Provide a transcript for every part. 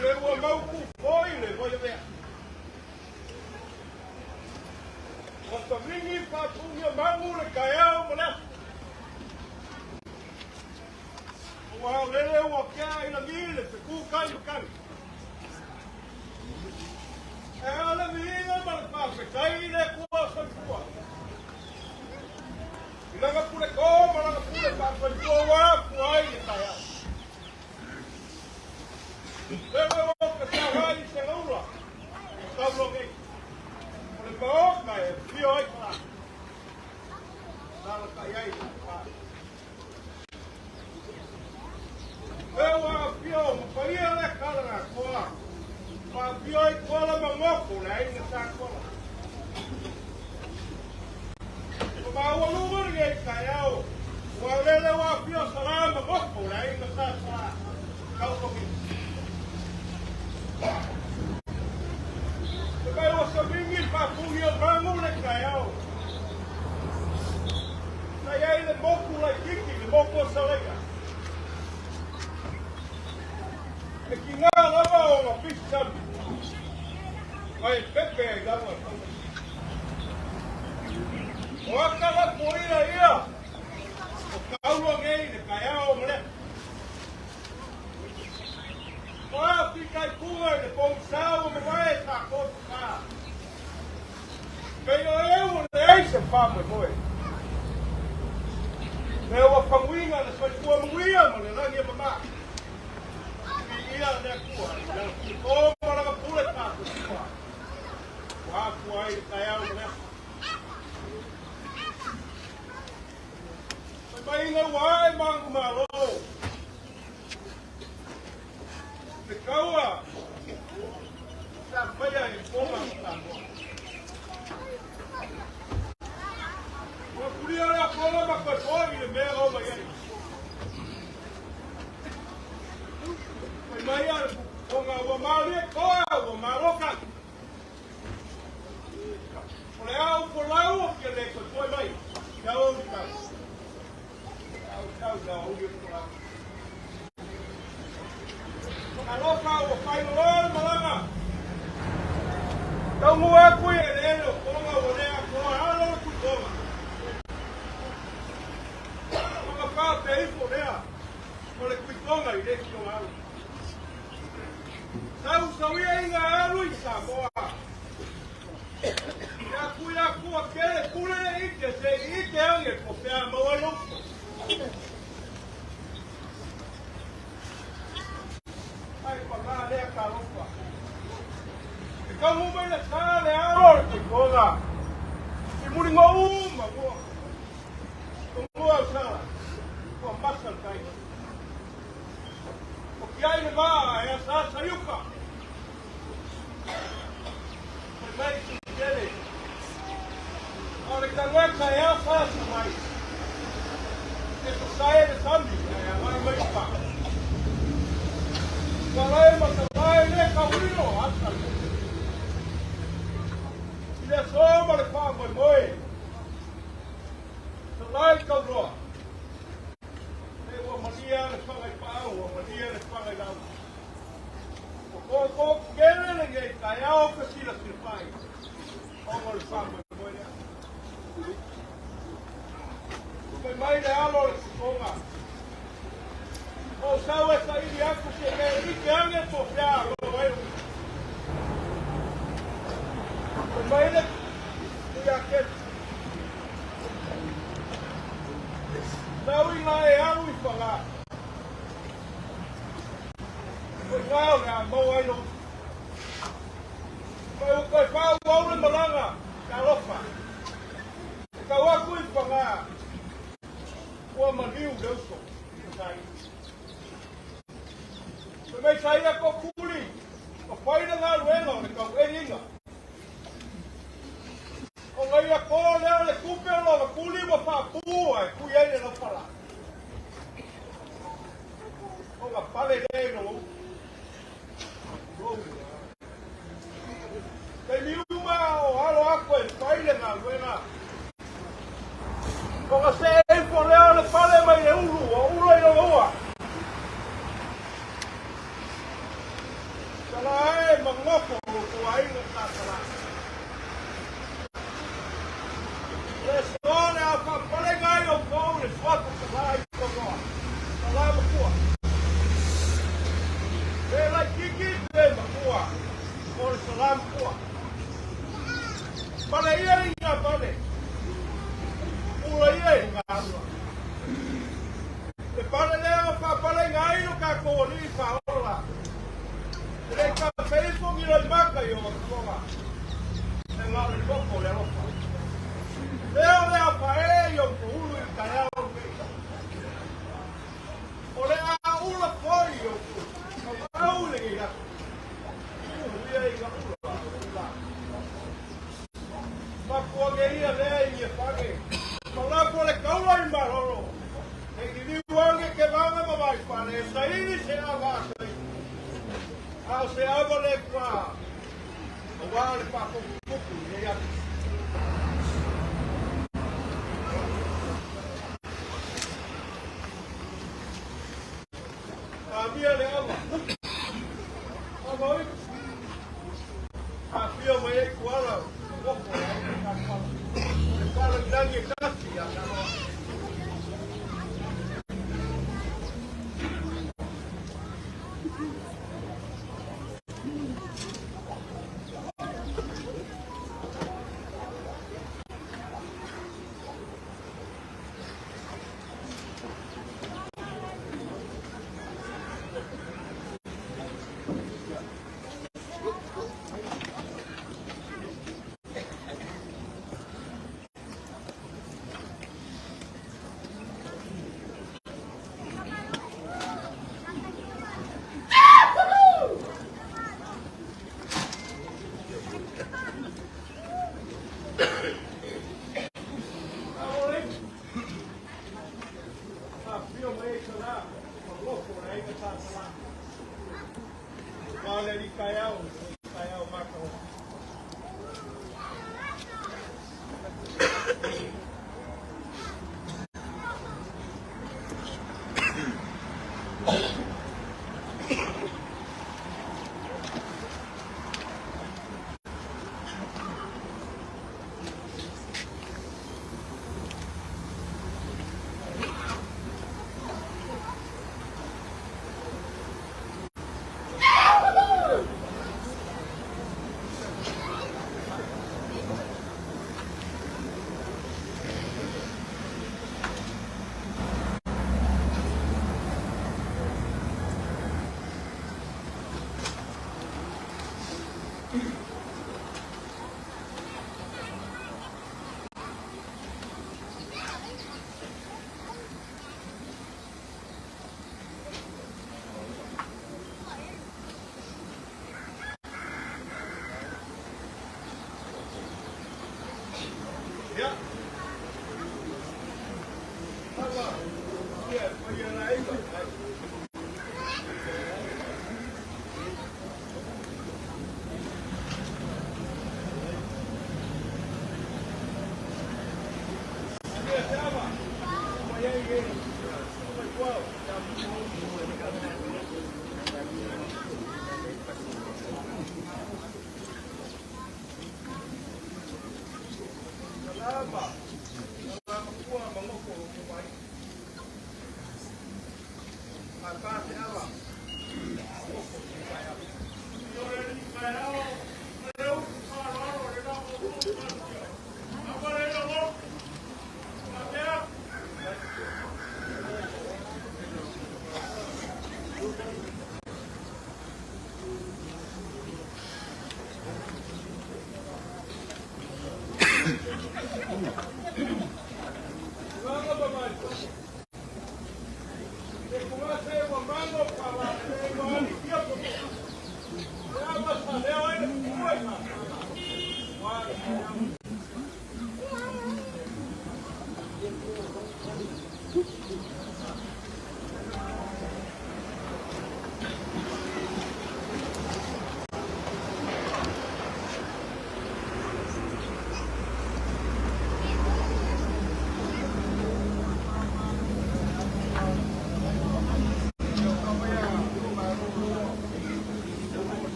le ua mau ku foi le voi vea. O ta mingi pa pungia mangu le kaiao mana. Ua lele ua kia ina mile pe ku kai makan. E ala miina ma le pa pe kai le kua sai kua. Ilanga pule ko ma langa pule pa pe kua wa kuai le kaiao. Lewe o ka tawai se laura. Tawlo ngai. Ole maok mai e pio ai kala. Nala kai ai pa. Lewe a pio mo paia le kala na koa. Pa pio ai kola mangoko le ai na sa kola. Ma ua lunga ngai kai au. Ua lele wa pio sara mangoko le ai na sa sara. Tawlo ngai. Kai o sa mingi pa puhi o rangu le kai au. Kai ai le moku le kiki, le moku o salega. E ki ngā lava o ngā fish sambi. Kai pepe ai lava. O aka la poina ia. O kaulua ngei le kai au mle. Oa pikai kua le pong sao me vai ta kotu ka. Kai o eu le eise whape moe. Me o panguinga le sai kua muia mo le rangi mama. Ki ia le kua. O maranga pule tātu kua. Kua kua ai kai au le. Mai inga wai mangu malo. Te kaua, sa whaia e kōma tāmo. Ua kuri ara kōma maka tōi le mea o mai ai. Mai ara o ngā ua maria koa, ua maroka. O le au po lau o kia le koe tōi mai. Kia o mi tau. Tau, o ui po lau. Alofa o whainoroa malanga. Tau mua kui e reo konga o rea koa halo ku konga. Konga wha pe ifo rea. Ko le kui konga i reki o alu. Tau sawia inga alu i Samoa. Ia kui a kua kere kule ike se ike ange ko pea maua loko. Ai pagā lea ka ropa. E ka mumai na tā le aore te konga. I muri ngā uma mua. O mua au sara. Kua masa kai. O ki ai le maa e a sa sariuka. Mai mai ki kere. O le ka ngaka e a fasa mai. E ka sae le tambi. E a mai mai pa. Kalai makalai le kawino ata. Ile soma le pa moi moi. Kalai kauroa. Le ua malia le whangai pāu, ua malia le whangai lau. O ko kere le ngei kai au ka sila sila pai. Ongo le pa moi moi lea. Mai le alo le sikonga. O sau e sa ili aku se me ike ange po pia o wai. O mai le ia ke. Sau i la e aru i whanga. O ngāo ngā mau ai no. Mai o kai whau waure malanga, ka lofa. Ka waku i whanga. Ua maniu leuso. Mai saia ko kuli. O whaina ngā ruenga o le kau e inga. O ngai a kō leo le kupe o la kuli wa whapū ai kui ai le lopara. O ngā pale rei no. Kei liuma o halo ako e whaile ngā ruenga. O ngā se e po leo le pale mai le uru, o uru ai no loa. Salai mangoko kuai ngata sala. Lesone apa paling ayo kau le suatu salai kau. Salai makua. Bela kiki le makua. Kau salai makua. Pada ia inga pada. Ula ia inga ula. Pada dia apa paling ayo kau ni faola. Mereka Facebook nilai maka yo makua. Tengok le koko le lofa. Leo le apa yo kuulu ikayao me. Ole a ula foi yo. Kau le ya. Ia inga ula. Makua geria le ia page. Mala pole kaula imbaroro. Ngi wange ke vanga mabai pane. Saini se ava. Ao se ava le kwa. Wale pa kuku ya. Havia le ava. Agora. Havia mai kuala. Woko ya. Kuala dangi kasi ya. Olha ali, Caial Macau. Ja. Aber, hier, von hier rein.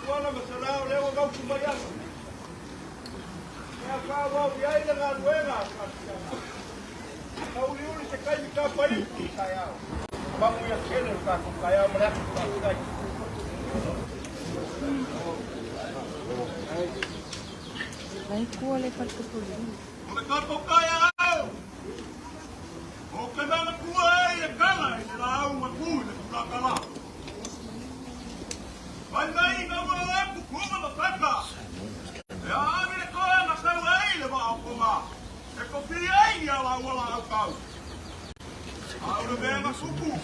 Kuala masalau leo kau kumbayang. Ya kau biaya dengan wena. Kau liuri sekai kapai saya. Bangu ya kene ka kaya mereka kai. Vai kuole pattu puli. Mereka kaya. O kana kuai ya kala lau maku na kala. Vai na wala ku kuma mataka. Ya amire ko na kawai le ba kuma. E ko fiai ya la wala kau. Ahora vem a suku.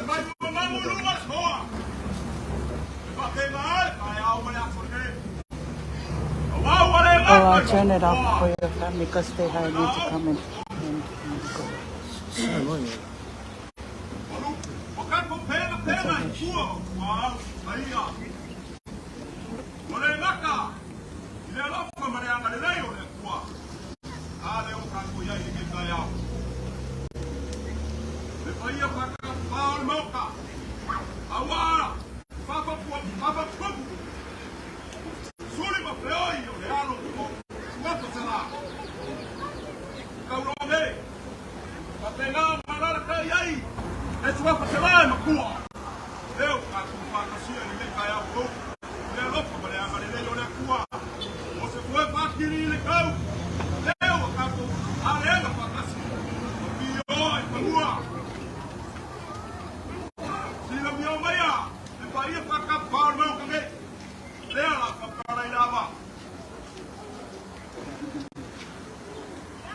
Vai mamu lumas hoa. Va que mal, vai ao malha porque. Oh, I'll turn it off for your family because they need to come in and go.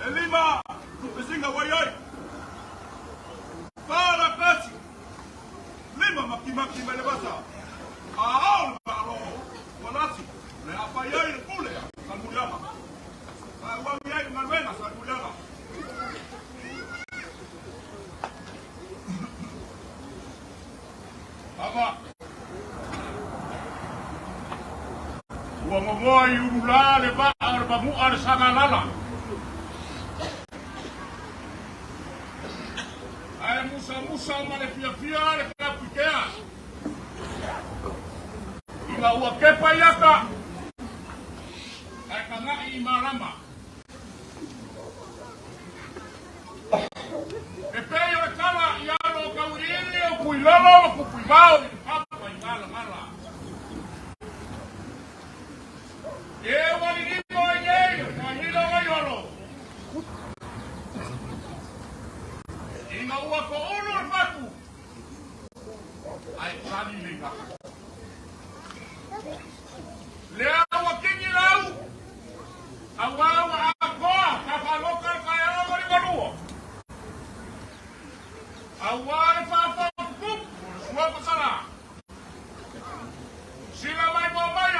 Lima, Zinga Wayai, Para Kasi, Lima Maki Melebasa, Aal Baro, Wanasi, Le Apayai Pule, Salmuyama, Wayai Manuela, Salmuyama. Aba, Wamoi Urula, Leba, Arbamu, Arsangalala. Musa male fia le kapikea. Ila ua kepa yaka. Ai kana I marama. E peo le kala I ano kaurile o kuilolo o kupuimao I papa I ngala ngala. E wali nimo I nei, wahilo waiolo. Ina ua ko ono al batu. Ai, sani linga.